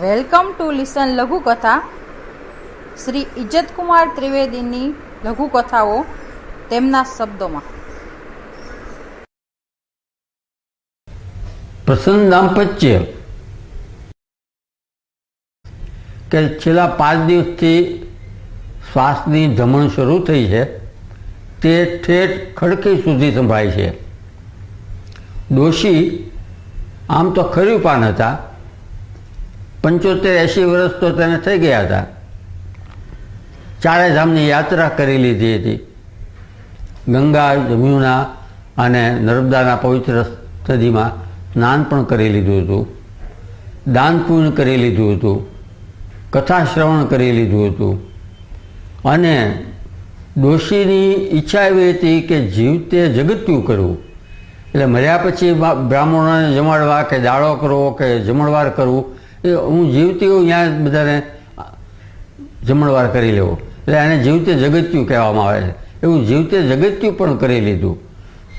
Welcome to listen લઘુકથા. શ્રી ઇજ્જતકુમાર ત્રિવેદીની લઘુકથાઓ તેમના શબ્દોમાં. પ્રસન્ન દાંપત્ય કે છેલ્લા 5 દિવસથી શ્વાસની ધમણ શરૂ થઈ છે તે ઠેઠ ખડકી સુધી સંભળાય છે. ડોશી આમ તો ખરીપાન હતા, 75-80 વર્ષ તો તેને થઈ ગયા હતા. ચારે ધામની યાત્રા કરી લીધી હતી. ગંગા, જમુના અને નર્મદાના પવિત્ર નદીમાં સ્નાન પણ કરી લીધું હતું, દાન પૂર્ણ કરી લીધું હતું, કથા શ્રવણ કરી લીધું હતું. અને ડોશીની ઈચ્છા એવી હતી કે જીવતે જગત્યું કરવું, એટલે મર્યા પછી બ્રાહ્મણોને જમાડવા કે દાળો કરવો કે જમણવાર કરવું, એ હું જીવતી હોઉં ત્યાં બધાને જમણવાર કરી લેવો, એટલે એને જીવતે જગત્યું કહેવામાં આવે છે. એવું જીવતે જગત્યું પણ કરી લીધું.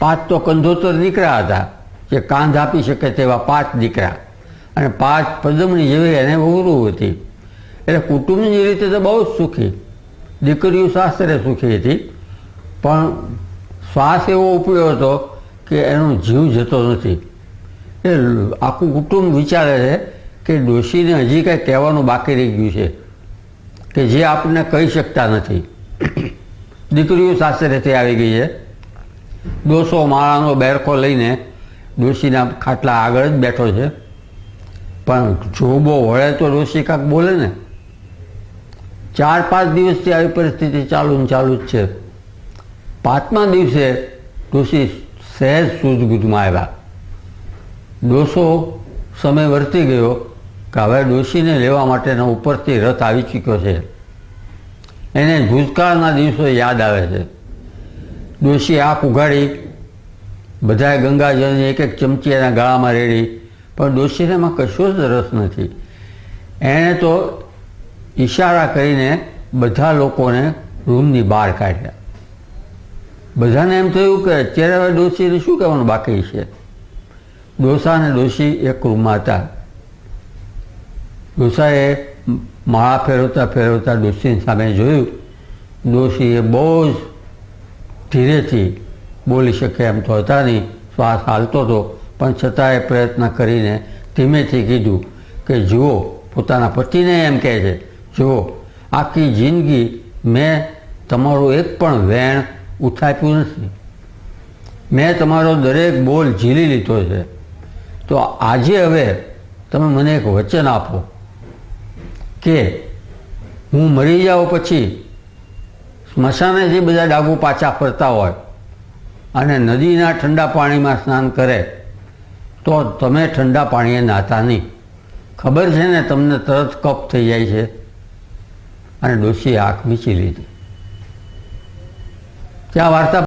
5 તો કંધોતર દીકરા હતા, જે કાંધ આપી શકે તેવા 5 દીકરા, અને 5 પદમણી જેવી એને વહુરું હતી. એટલે કુટુંબની રીતે તો બહુ જ સુખી. દીકરીઓ શાસ્ત્રે સુખી હતી, પણ શ્વાસ એવો ઉપડ્યો હતો કે એનો જીવ જતો નથી. એ આખું કુટુંબ વિચારે છે કે ડોશીને હજી કંઈ કહેવાનું બાકી રહી ગયું છે કે જે આપણને કહી શકતા નથી. દીકરીઓ સાસરેથી આવી ગઈ છે. 200 માળાનો બેરખો લઈને ડોશીના ખાટલા આગળ જ બેઠો છે, પણ જોબો વળે તો ડોશી કાંક બોલે ને. 4-5 દિવસથી આવી પરિસ્થિતિ ચાલુ જ છે. 5મા દિવસે ડોશી સહેજ સૂઝબૂઝમાં આવ્યા. ડોસો સમય વર્તી ગયો કે હવે ડોશીને લેવા માટેનો ઉપરથી રથ આવી ચૂક્યો છે. એને ભૂતકાળના દિવસો યાદ આવે છે. ડોશી આંખ ઉઘાડી, બધાએ ગંગાજળની એક ચમચી એના ગાળામાં રેડી, પણ ડોશીને એમાં કશો જ રસ નથી. એણે તો ઈશારા કરીને બધા લોકોને રૂમની બહાર કાઢ્યા. બધાને એમ થયું કે અત્યારે હવે ડોશીને શું કહેવાનું બાકી છે. ડોસા અને ડોશી એક રૂમમાં હતા. ડોસાએ માળા ફેરવતા ફેરવતા ડોશીની સામે જોયું. ડોશીએ બહુ જ ધીરેથી, બોલી શકે એમ તો હતા નહીં, શ્વાસ હાલતો હતો, પણ છતાંય પ્રયત્ન કરીને ધીમેથી કીધું કે જુઓ, પોતાના પતિને એમ કહે છે, જુઓ, આખી જિંદગી મેં તમારું એક પણ વેણ ઉઠાપ્યું નથી. મેં તમારો દરેક બોલ ઝીલી લીધો છે. તો આજે હવે તમે મને એક વચન આપો કે હું મરી જાઉં પછી સ્મશાને જે બધા ડાગુ પાછા ફરતા હોય અને નદીના ઠંડા પાણીમાં સ્નાન કરે તો તમે ઠંડા પાણીએ નાતા નહીં. ખબર છે ને તમને તરત કફ થઈ જાય છે. અને ડોશીએ આંખ મીચી લીધી. ત્યાં વાર્તા